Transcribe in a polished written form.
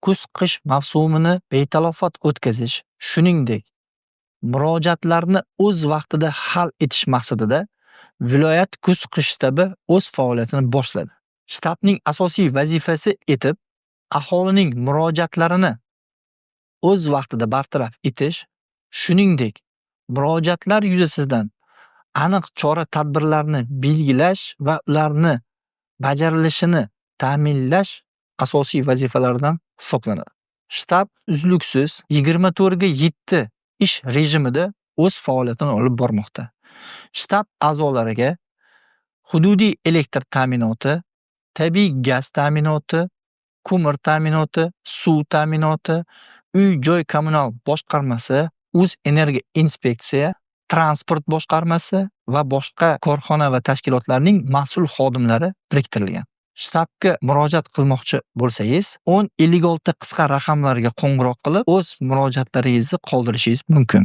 kuz-qish mavsumini betalofat o'tkazish, shuningdek, murojaatlarni o'z vaqtida hal etish maqsadida viloyat kuz-qish shtabi o'z faoliyatini boshladi. Shtabning asosiy vazifasi etib aholining murojaatlarini o'z vaqtida bartaraf etish, shuningdek, murojaatlar yuzasidan aniq chora-tadbirlarni belgilash va ularni bajarilishini ta'minlash asosiy vazifalardan hisoblanadi. Shtab uzluksiz 24 ga 7 ish rejimida o'z faoliyatini olib bormoqda. Shtab a'zolariga hududiy elektr ta'minoti, tabiiy gaz ta'minoti, ko'mir ta'minoti, suv ta'minoti, uy-joy kommunal boshqarmasi, O'zenergo inspeksiya, transport boshqarmasi va boshqa korxona va tashkilotlarning mas'ul xodimlari biriktirilgan. Shtabga murojaat qilmoqchi bo'lsangiz, 1056 qisqa raqamlarga qo'ng'iroq qilib, o'z murojaatlaringizni qoldirishingiz mumkin.